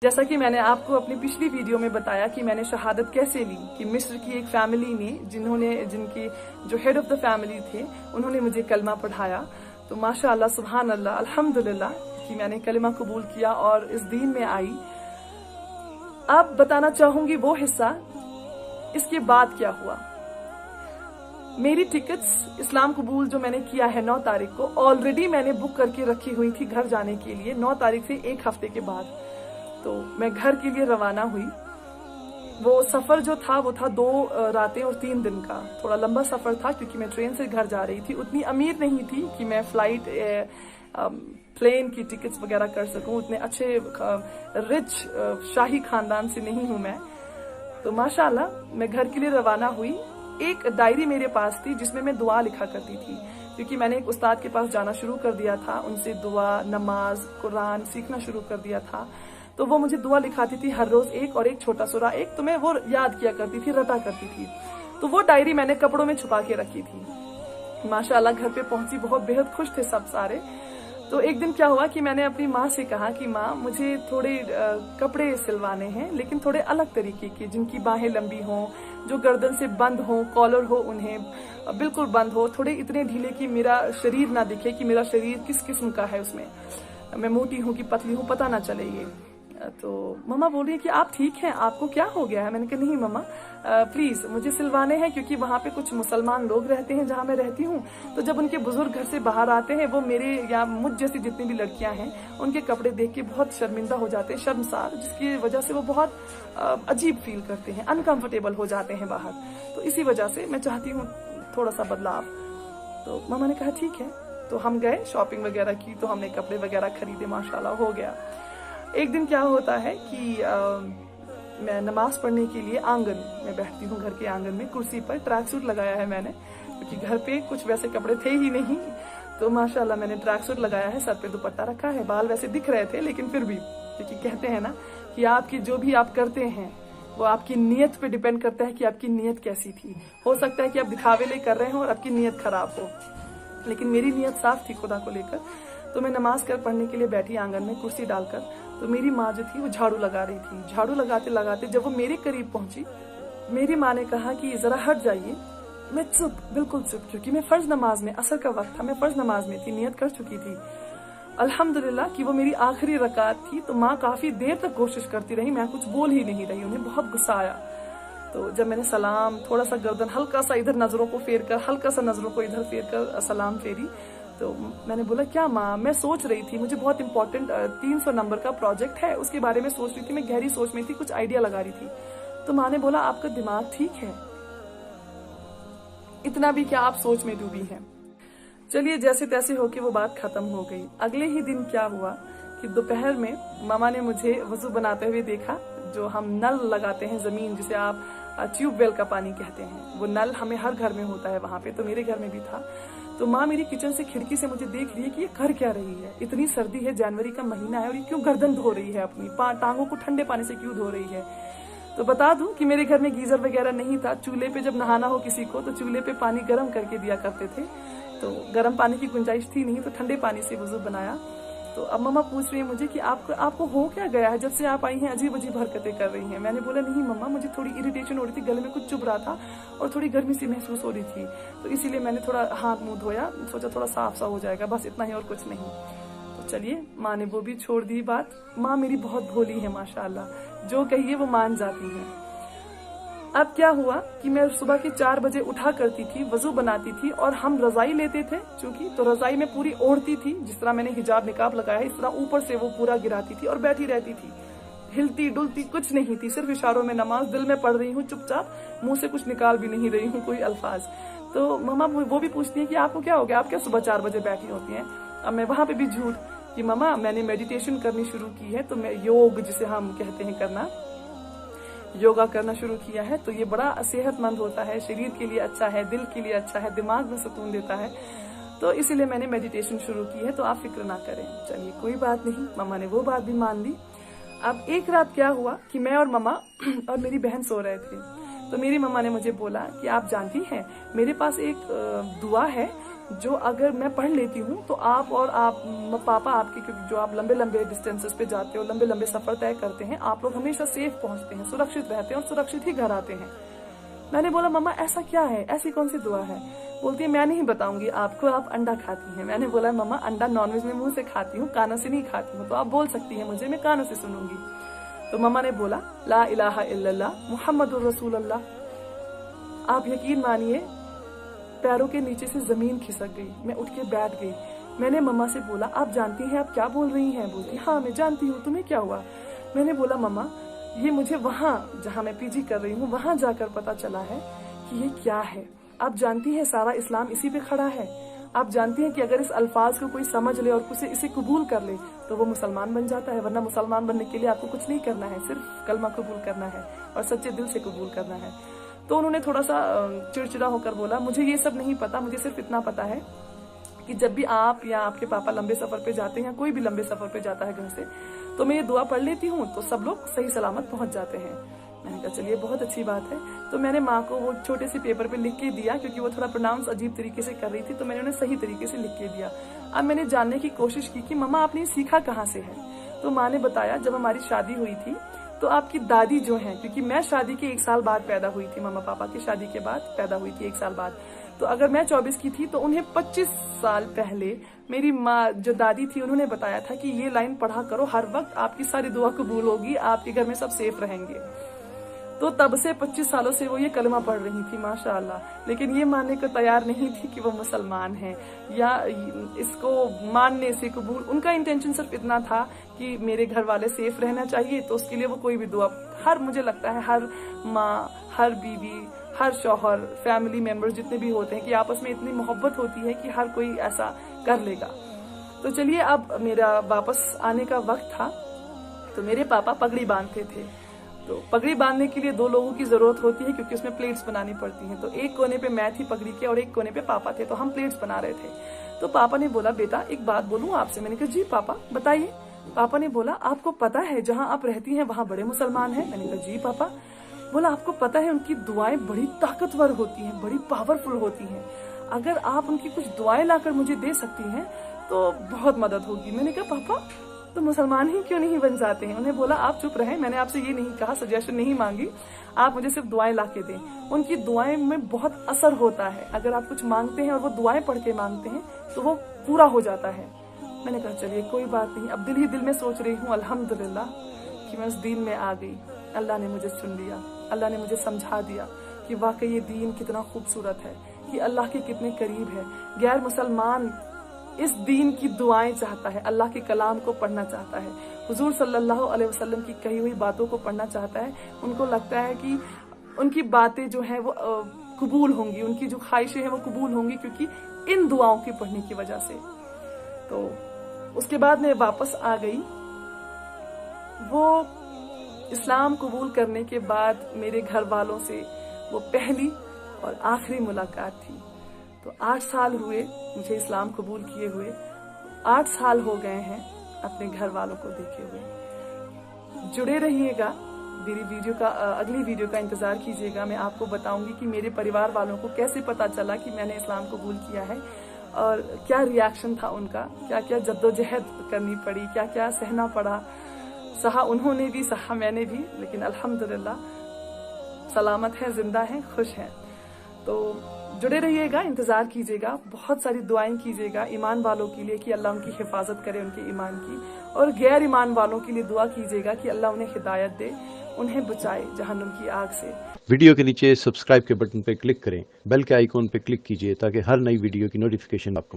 जैसा कि मैंने आपको अपनी पिछली वीडियो में बताया कि मैंने शहादत कैसे ली, कि मिस्र की एक फैमिली ने जिनकी जो हेड ऑफ द फैमिली थे उन्होंने मुझे कलमा पढ़ाया। तो माशाअल्लाह सुभान अल्लाह अल्हम्दुलिल्लाह कि मैंने कलमा कबूल किया और इस दीन में आई। अब बताना चाहूंगी वो हिस्सा, इसके बाद क्या हुआ। मेरी टिकट्स इस्लाम कबूल जो मैंने किया है 9 तारीख को, ऑलरेडी मैंने बुक करके रखी हुई थी घर जाने के लिए 9 तारीख से 1 हफ्ते के बाद। तो मैं घर के लिए रवाना हुई। वो सफर जो था वो था 2 रातें और 3 दिन का। थोड़ा लंबा सफर था क्योंकि मैं ट्रेन से घर जा रही थी। उतनी अमीर नहीं थी कि मैं प्लेन की टिकट्स वगैरह कर सकूं। उतने अच्छे रिच शाही खानदान से नहीं हूं मैं। तो माशाल्लाह मैं घर के लिए रवाना हुई। एक डायरी मेरे पास थी जिसमें मैं दुआ लिखा करती थी, क्योंकि मैंने एक उस्ताद के पास जाना शुरू कर दिया था। उनसे दुआ, नमाज, कुरान सीखना शुरू कर दिया था। तो वो मुझे दुआ लिखाती थी हर रोज एक, और एक छोटा सूरा एक, तो मैं वो याद किया करती थी, रटा करती थी। तो वो डायरी मैंने कपड़ों में छुपा के रखी थी। माशाल्लाह घर पे पहुंची, बहुत बेहद खुश थे सब सारे। तो एक दिन क्या हुआ कि मैंने अपनी माँ से कहा कि माँ मुझे थोड़े कपड़े सिलवाने हैं, लेकिन थोड़े अलग तरीके के, जिनकी बाहें लंबी हों, जो गर्दन से बंद हो, कॉलर हो उन्हें बिल्कुल बंद हो, थोड़े इतने ढीले कि मेरा शरीर ना दिखे कि मेरा शरीर किस किस्म का है, उसमें मैं मोटी हूँ कि पतली हूँ पता ना चले ये। तो मम्मा बोल रही है कि आप ठीक हैं, आपको क्या हो गया है। मैंने कहा नहीं मम्मा प्लीज मुझे सिलवाने हैं, क्योंकि वहां पे कुछ मुसलमान लोग रहते हैं जहां मैं रहती हूँ। तो जब उनके बुजुर्ग घर से बाहर आते हैं, वो मेरे या मुझ जैसी जितनी भी लड़कियां हैं उनके कपड़े देख के बहुत शर्मिंदा हो जाते हैं, शर्मसार, जिसकी वजह से वो बहुत अजीब फील करते हैं, अनकंफर्टेबल हो जाते हैं बाहर। तो इसी वजह से मैं चाहती हूँ थोड़ा सा बदलाव। तो मम्मा ने कहा ठीक है। तो हम गए, शॉपिंग वगैरह की, तो हमने कपड़े वगैरह खरीदे, माशाल्लाह हो गया। एक दिन क्या होता है कि मैं नमाज पढ़ने के लिए आंगन में बैठती हूँ, घर के आंगन में कुर्सी पर। ट्रैक सूट लगाया है मैंने, क्योंकि घर पे कुछ वैसे कपड़े थे ही नहीं। तो माशाल्लाह मैंने ट्रैक सूट लगाया है, सर पे दुपट्टा रखा है, बाल वैसे दिख रहे थे लेकिन फिर भी, क्योंकि कहते हैं ना कि आपकी जो भी आप करते हैं वो आपकी नीयत पे डिपेंड करता है कि आपकी नीयत कैसी थी। हो सकता है कि आप दिखावे ले कर रहे हो और आपकी नीयत खराब हो, लेकिन मेरी नीयत साफ थी खुदा को लेकर। तो मैं नमाज कर पढ़ने के लिए बैठी आंगन में कुर्सी डालकर। तो मेरी माँ जो थी वो झाड़ू लगा रही थी। झाड़ू लगाते लगाते जब वो मेरे करीब पहुंची, मेरी माँ ने कहा कि जरा हट जाइए। मैं चुप, बिल्कुल चुप, क्योंकि मैं फर्ज नमाज में, असर का वक्त था, मैं फर्ज नमाज में थी, नियत कर चुकी थी। अल्हम्दुलिल्लाह कि वो मेरी आखिरी रकात थी। तो माँ काफी देर तक कोशिश करती रही, मैं कुछ बोल ही नहीं रही। उन्हें बहुत गुस्सा आया। तो जब मैंने सलाम, थोड़ा सा गर्दन हल्का सा इधर नजरों को फेर कर, हल्का सा नजरों को इधर फेर कर सलाम फेरी, तो मैंने बोला क्या माँ, मैं सोच रही थी, मुझे बहुत इंपॉर्टेंट 300 नंबर का प्रोजेक्ट है, उसके बारे में सोच रही थी, मैं गहरी सोच में थी, कुछ आइडिया लगा रही थी। तो माँ ने बोला आपका दिमाग ठीक है, इतना भी क्या आप सोच में डूबी हैं। चलिए जैसे तैसे होके वो बात खत्म हो गई। अगले ही दिन क्या हुआ कि दोपहर में मामा ने मुझे वजू बनाते हुए देखा। जो हम नल लगाते हैं जमीन, जिसे आप ट्यूबवेल का पानी कहते हैं, वो नल हमें हर घर में होता है वहां पे, तो मेरे घर में भी था। तो माँ मेरी किचन से खिड़की से मुझे देख रही है कि ये कर क्या रही है, इतनी सर्दी है, जनवरी का महीना है, और ये क्यों गर्दन धो रही है, अपनी टांगों को ठंडे पानी से क्यों धो रही है। तो बता दूं कि मेरे घर में गीजर वगैरह नहीं था। चूल्हे पे जब नहाना हो किसी को तो चूल्हे पे पानी गर्म करके दिया करते थे। तो गर्म पानी की गुंजाइश थी नहीं, तो ठंडे पानी से वजू बनाया। तो अब मम्मा पूछ रही है मुझे कि आपको हो क्या गया है, जब से आप आई हैं अजीब अजीब हरकतें कर रही हैं। मैंने बोला नहीं मम्मा, मुझे थोड़ी इरिटेशन हो रही थी, गले में कुछ चुभ रहा था और थोड़ी गर्मी सी महसूस हो रही थी, तो इसीलिए मैंने थोड़ा हाथ मुंह धोया, सोचा थोड़ा साफ सा हो जाएगा, बस इतना ही और कुछ नहीं। तो चलिए, माँ ने वो भी छोड़ दी बात। माँ मेरी बहुत भोली है माशाल्लाह, जो कहिए वो मान जाती है। अब क्या हुआ कि मैं सुबह के 4 बजे उठा करती थी, वजू बनाती थी, और हम रजाई लेते थे चूंकि, तो रजाई में पूरी ओढ़ती थी, जिस तरह मैंने हिजाब निकाब लगाया है इस तरह ऊपर से वो पूरा गिराती थी और बैठी रहती थी। हिलती डुलती कुछ नहीं थी, सिर्फ इशारों में नमाज दिल में पढ़ रही हूँ चुपचाप, मुंह से कुछ निकाल भी नहीं रही हूँ कोई अल्फाज। तो मम्मा वो भी पूछती है कि आपको क्या हो गया, आप क्या सुबह 4 बजे बैठी होती हैं। अब मैं वहां पे भी झूठ कि मम्मा मैंने मेडिटेशन करनी शुरू की है, तो मैं योग जिसे हम कहते हैं करना, योगा करना शुरू किया है। तो ये बड़ा सेहतमंद होता है, शरीर के लिए अच्छा है, दिल के लिए अच्छा है, दिमाग में सुकून देता है, तो इसीलिए मैंने मेडिटेशन शुरू की है, तो आप फिक्र ना करें। चलिए कोई बात नहीं, मम्मा ने वो बात भी मान ली। अब एक रात क्या हुआ कि मैं और मम्मा और मेरी बहन सो रहे थे। तो मेरी मम्मा ने मुझे बोला कि आप जानती हैं मेरे पास एक दुआ है जो अगर मैं पढ़ लेती हूँ तो आप और आप पापा आपके, क्योंकि जो आप लंबे लंबे डिस्टेंसेस पे जाते हो, लंबे लंबे सफर तय करते हैं, आप लोग हमेशा सेफ पहुंचते हैं, सुरक्षित रहते हैं और सुरक्षित ही घर आते हैं। मैंने बोला मम्मा ऐसा क्या है, ऐसी कौन सी दुआ है? बोलती है मैं नहीं बताऊंगी आपको, आप अंडा खाती हैं। मैंने बोला मम्मा अंडा नॉनवेज में मुंह से खाती हूँ, कानों से नहीं खाती हूँ, तो आप बोल सकती हैं मुझे, मैं कानों से सुनूंगी। तो मम्मा ने बोला ला इलाहा इल्लल्लाह मुहम्मदुर रसूलुल्लाह। आप यकीन मानिए पैरों के नीचे से जमीन खिसक गई, मैं उठ के बैठ गई। मैंने मम्मा से बोला आप जानती हैं आप क्या बोल रही हैं? बोलती हाँ मैं जानती हूँ, तुम्हें क्या हुआ? मैंने बोला मम्मा ये मुझे वहां जहां मैं पीजी कर रही हूँ वहां जाकर पता चला है कि ये क्या है। आप जानती हैं सारा इस्लाम इसी पे खड़ा है। आप जानती हैं कि अगर इस अल्फाज को कोई समझ ले और इसे कबूल कर ले तो वो मुसलमान बन जाता है, वरना मुसलमान बनने के लिए आपको कुछ नहीं करना है, सिर्फ कलमा कबूल करना है और सच्चे दिल से कबूल करना है। तो उन्होंने थोड़ा सा चिड़चिड़ा होकर बोला मुझे ये सब नहीं पता, मुझे सिर्फ इतना पता है कि जब भी आप या आपके पापा लंबे सफर पे जाते हैं या कोई भी लंबे सफर पे जाता है घर से, तो मैं ये दुआ पढ़ लेती हूँ तो सब लोग सही सलामत पहुंच जाते हैं। मैंने कहा चलिए बहुत अच्छी बात है। तो मैंने माँ को वो छोटे से पेपर पे लिख के दिया, क्योंकि वो थोड़ा प्रोनाउंस अजीब तरीके से कर रही थी, तो मैंने उन्हें सही तरीके से लिख के दिया। अब मैंने जानने की कोशिश की कि मम्मा आपने ये सीखा कहाँ से है? तो माँ ने बताया जब हमारी शादी हुई थी तो आपकी दादी जो है, क्योंकि मैं शादी के 1 साल बाद पैदा हुई थी, मम्मा पापा की शादी के बाद पैदा हुई थी 1 साल बाद, तो अगर मैं 24 की थी तो उन्हें 25 साल पहले मेरी माँ जो दादी थी उन्होंने बताया था कि ये लाइन पढ़ा करो हर वक्त, आपकी सारी दुआ कबूल होगी, आपके घर में सब सेफ रहेंगे। तो तब से 25 सालों से वो ये कलमा पढ़ रही थी माशाअल्लाह, लेकिन ये मानने को तैयार नहीं थी कि वो मुसलमान है या इसको मानने से कबूल। उनका इंटेंशन सिर्फ इतना था कि मेरे घर वाले सेफ रहना चाहिए, तो उसके लिए वो कोई भी दुआ, मुझे लगता है हर माँ, हर बीवी, हर शौहर, फैमिली मेंबर्स जितने भी होते हैं कि आपस में इतनी मोहब्बत होती है कि हर कोई ऐसा कर लेगा। तो चलिए अब मेरा वापस आने का वक्त था, तो मेरे पापा पगड़ी बांधते थे। तो पगड़ी बांधने के लिए 2 लोगों की जरूरत होती है, क्योंकि उसमें प्लेट्स बनानी पड़ती हैं। तो एक कोने पे मैं थी पगड़ी के और एक कोने पे पापा थे, तो हम प्लेट्स बना रहे थे। तो पापा ने बोला बेटा एक बात बोलूं आपसे? मैंने कहा जी पापा बताइए। पापा ने बोला आपको पता है जहाँ आप रहती हैं वहाँ बड़े मुसलमान हैं? मैंने कहा जी पापा। बोला आपको पता है उनकी दुआएं बड़ी ताकतवर होती हैं, बड़ी पावरफुल होती हैं, अगर आप उनकी कुछ दुआएं लाकर मुझे दे सकती हैं तो बहुत मदद होगी। मैंने कहा पापा तो मुसलमान ही क्यों नहीं बन जाते हैं? उन्हें बोला आप चुप रहें, मैंने आपसे ये नहीं कहा, सजेशन नहीं मांगी, आप मुझे सिर्फ दुआएं ला के दें। उनकी दुआएं में बहुत असर होता है, अगर आप कुछ मांगते हैं और वो दुआएं पढ़ के मांगते हैं तो वो पूरा हो जाता है। मैंने कहा चलिए कोई बात नहीं। अब दिल ही दिल में सोच रही हूँ अल्हम्दुलिल्लाह कि मैं उस दीन में आ गई, अल्लाह ने मुझे सुन लिया, अल्लाह ने मुझे समझा दिया कि वाकई ये दीन कितना खूबसूरत है, कि अल्लाह के कितने करीब है। गैर मुसलमान इस दीन की दुआएं चाहता है, अल्लाह के कलाम को पढ़ना चाहता है, हुजूर सल्लल्लाहु अलैहि वसल्लम की कही हुई बातों को पढ़ना चाहता है। उनको लगता है कि उनकी बातें जो हैं वो कबूल होंगी, उनकी जो ख्वाहिशें हैं वो कबूल होंगी, क्योंकि इन दुआओं के पढ़ने की वजह से। तो उसके बाद मैं वापस आ गई। वो इस्लाम कबूल करने के बाद मेरे घर वालों से वो पहली और आखिरी मुलाकात थी। तो 8 साल हुए मुझे इस्लाम कबूल किए हुए, 8 साल हो गए हैं अपने घर वालों को देखे हुए। जुड़े रहिएगा, मेरी वीडियो का अगली वीडियो का इंतजार कीजिएगा। मैं आपको बताऊंगी कि मेरे परिवार वालों को कैसे पता चला कि मैंने इस्लाम कबूल किया है और क्या रिएक्शन था उनका, क्या क्या जद्दोजहद करनी पड़ी, क्या क्या सहना पड़ा। सहा उन्होंने भी, सहा मैंने भी, लेकिन अल्हम्दुलिल्लाह सलामत है, जिंदा है, खुश है। तो जुड़े रहिएगा, इंतजार कीजिएगा, बहुत सारी दुआएं कीजिएगा ईमान वालों के लिए कि अल्लाह उनकी हिफाजत करे उनके ईमान की, और गैर ईमान वालों के लिए दुआ कीजिएगा कि अल्लाह उन्हें हिदायत दे, उन्हें बचाए जहन्नुम की आग से। वीडियो के नीचे सब्सक्राइब के बटन पर क्लिक करें, बेल के आइकॉन पर क्लिक कीजिए ताकि हर नई वीडियो की नोटिफिकेशन आपको मिले।